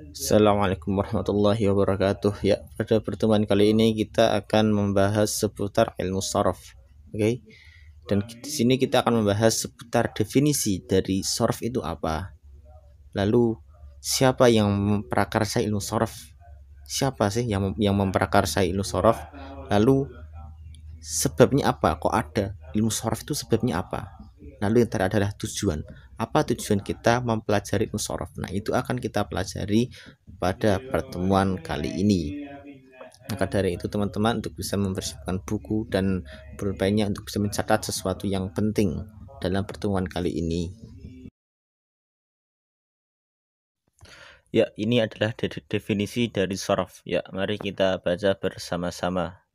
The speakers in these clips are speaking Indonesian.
Assalamualaikum warahmatullahi wabarakatuh. Ya, pada pertemuan kali ini kita akan membahas seputar ilmu sharaf. Oke. Dan di sini kita akan membahas seputar definisi dari sharaf itu apa. Lalu siapa yang memprakarsai ilmu sharaf? Siapa sih yang memprakarsai ilmu sharaf? Lalu sebabnya apa? Kok ada ilmu sharaf itu sebabnya apa? Lalu yang terakhir adalah tujuan. Apa tujuan kita mempelajari ilmu sharaf? Nah, itu akan kita pelajari pada pertemuan kali ini. Maka dari itu teman-teman, untuk bisa mempersiapkan buku dan pulpennya untuk bisa mencatat sesuatu yang penting dalam pertemuan kali ini. Ya, ini adalah definisi dari sharaf. Ya, mari kita baca bersama-sama.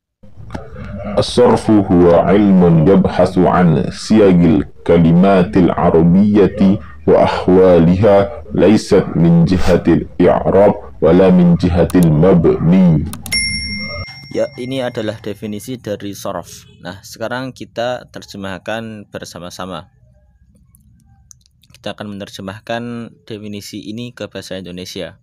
الصرف هو علم يبحث عن سياق الكلمات العربية وأحوالها ليست من جهة الإعراب ولا من جهة المبني. Ya, ini adalah definisi dari sharaf. Nah, sekarang kita terjemahkan bersama-sama. Kita akan menerjemahkan definisi ini ke bahasa Indonesia.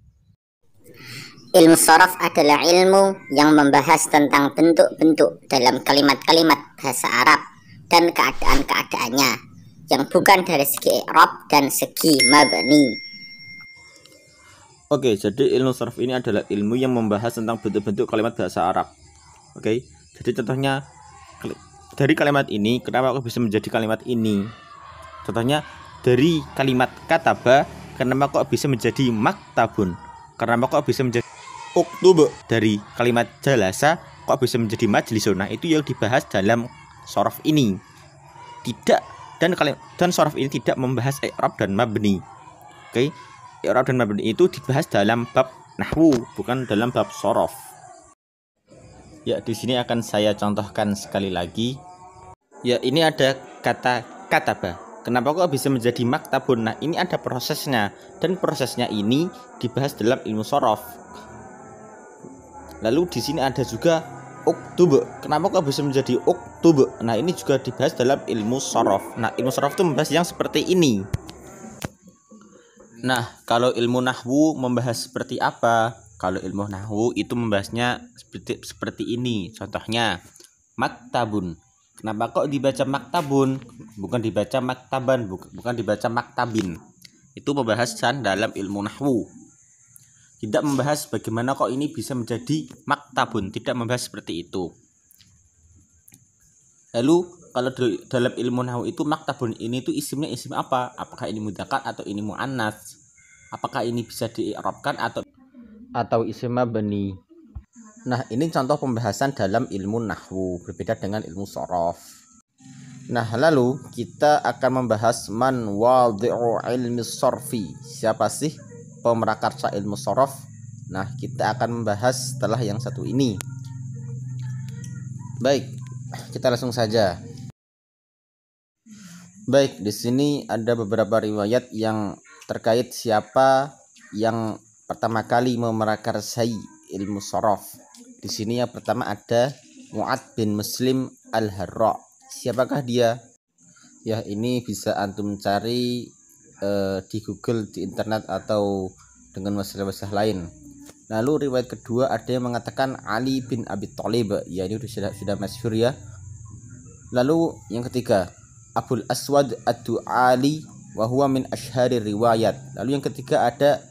Ilmu sharaf adalah ilmu yang membahas tentang bentuk-bentuk dalam kalimat-kalimat bahasa Arab dan keadaan-keadaannya yang bukan dari segi i'rab dan segi mabni. Oke, jadi ilmu sharaf ini adalah ilmu yang membahas tentang bentuk-bentuk kalimat bahasa Arab. Oke, jadi contohnya dari kalimat ini, kenapa kok bisa menjadi kalimat ini? Contohnya dari kalimat kataba, kenapa kok bisa menjadi maktabun? Kenapa kok bisa menjadi uktub? Dari kalimat jalasa kok bisa menjadi majlisun? Nah, itu yang dibahas dalam sharaf ini. Tidak, dan sharaf ini tidak membahas i'rab dan mabni. Oke, i'rab dan mabni itu dibahas dalam bab nahwu, bukan dalam bab sharaf. Ya, di sini akan saya contohkan sekali lagi. Ya, ini ada kata kataba. Kenapa kok bisa menjadi maktabun? Nah, ini ada prosesnya, dan prosesnya ini dibahas dalam ilmu sharaf. Lalu di sini ada juga uktub. Kenapa kok bisa menjadi uktub? Nah, ini juga dibahas dalam ilmu sharaf. Nah, ilmu sharaf itu membahas yang seperti ini. Nah, kalau ilmu nahwu membahas seperti apa? Kalau ilmu nahwu itu membahasnya seperti ini. Contohnya maktabun. Kenapa kok dibaca maktabun? Bukan dibaca maktaban, bukan dibaca maktabin. Itu pembahasan dalam ilmu nahwu. Tidak membahas bagaimana kok ini bisa menjadi maktabun, tidak membahas seperti itu. Lalu kalau dalam ilmu nahwu itu maktabun ini tuh isimnya isim apa? Apakah ini mudzakkar atau ini muannats? Apakah ini bisa di'rabkan atau isim mabni? Nah, ini contoh pembahasan dalam ilmu nahwu, berbeda dengan ilmu sharaf. Nah, lalu kita akan membahas man wadhi'u ilmi sharfi. Siapa sih pemrakarsa ilmu sharaf? Nah, kita akan membahas setelah yang satu ini. Baik, kita langsung saja. Baik, di sini ada beberapa riwayat yang terkait siapa yang pertama kali memrakarsai ilmu sharaf. Di sini yang pertama ada Mu'ad bin Muslim al-Harra. Siapakah dia? Ya, ini bisa antum cari di Google, di internet, atau dengan website lain. Lalu riwayat kedua ada yang mengatakan Ali bin Abi Thalib. Ya, ini sudah masyhur ya. Lalu yang ketiga Abul Aswad ad-Du'ali wa huwa min ashhari riwayat. Lalu yang ketiga ada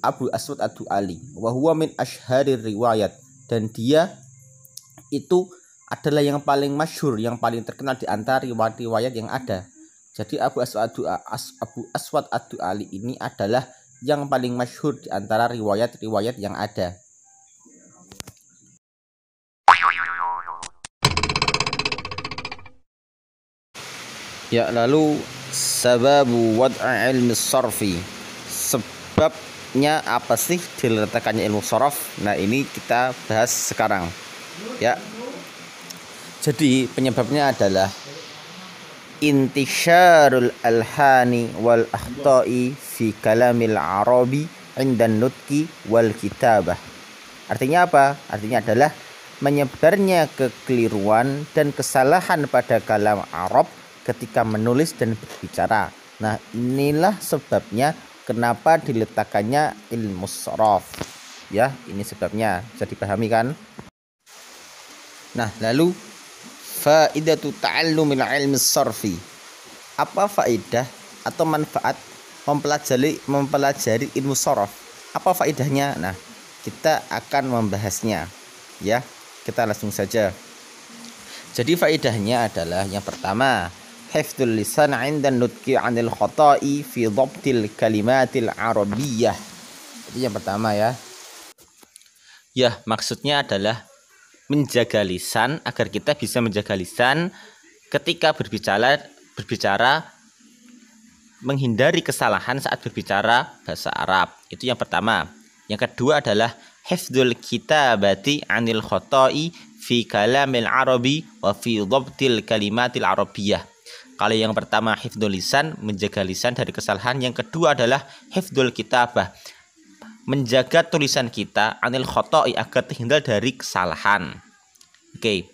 Abu Aswad ad-Du'ali wa huwa min ashhari riwayat, dan dia itu adalah yang paling masyhur, yang paling terkenal di antara riwayat-riwayat yang ada. Jadi Abu Aswad ad-Du'ali ini adalah yang paling masyhur di antara riwayat-riwayat yang ada. Ya, lalu sababu wad'a ilmi sharfi. Sebabnya apa sih diletakkannya ilmu sharaf? Nah, ini kita bahas sekarang. Ya. Jadi penyebabnya adalah intisyarul alhani wal akhta'i fi kalamil arabi indan nutki wal kitabah. Artinya apa? Artinya adalah menyebarnya kekeliruan dan kesalahan pada kalam Arab ketika menulis dan berbicara. Nah, inilah sebabnya kenapa diletakkannya ilmu sorof. Ya, ini sebabnya, bisa dipahami kan? Nah, lalu faidatu ta'allumil ilmi sarfi. Apa faedah atau manfaat mempelajari ilmu sorof? Apa faedahnya? Nah, kita akan membahasnya. Ya, kita langsung saja. Jadi faedahnya adalah yang pertama, hifdzul lisan 'inda nutqi 'anil khata'i fi dhabtil kalimatil arabiyyah. Itu yang pertama ya. Ya, maksudnya adalah menjaga lisan agar kita bisa menjaga lisan ketika berbicara menghindari kesalahan saat berbicara bahasa Arab. Itu yang pertama. Yang kedua adalah hifdzul kitabati 'anil khata'i fi kalamil arabi wa fi dhabtil kalimatil arabiyyah. Kalau yang pertama hifdzul lisan, menjaga lisan dari kesalahan. Yang kedua adalah hifdzul kitabah, menjaga tulisan kita 'anil khata'i agar terhindar dari kesalahan. Oke.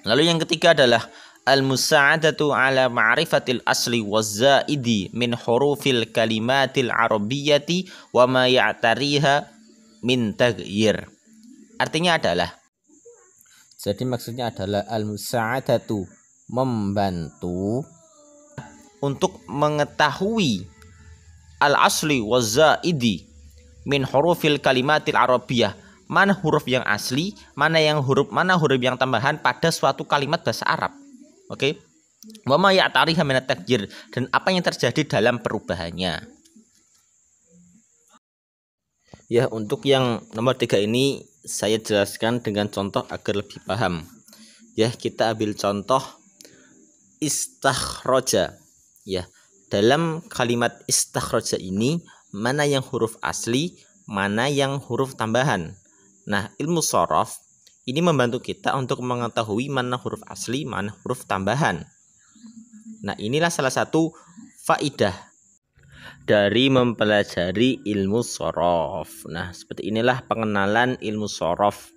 Lalu yang ketiga adalah al-musa'adatu ala ma'rifatil asli waz-zaidi min hurufil kalimatil arabiyyati wa ma ya'tariha min taghyir. Artinya adalah, jadi maksudnya adalah al-musa'adatu, membantu untuk mengetahui al-asli waz-zaidi min hurufil kalimatil arabiyyah, mana huruf yang asli, mana huruf yang tambahan pada suatu kalimat bahasa Arab. Oke. Wa ma ya'tariha min at-taghyir, dan apa yang terjadi dalam perubahannya. Ya, untuk yang nomor 3 ini saya jelaskan dengan contoh agar lebih paham. Ya, kita ambil contoh istakhraja. Ya, dalam kalimat istakhraja ini mana yang huruf asli, mana yang huruf tambahan. Nah, ilmu sorof ini membantu kita untuk mengetahui mana huruf asli, mana huruf tambahan. Nah, inilah salah satu faidah dari mempelajari ilmu sorof. Nah, seperti inilah pengenalan ilmu sorof.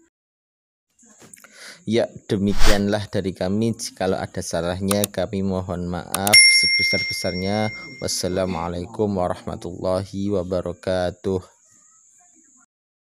Ya, demikianlah dari kami. Jikalau ada salahnya, kami mohon maaf sebesar-besarnya. Wassalamualaikum warahmatullahi wabarakatuh.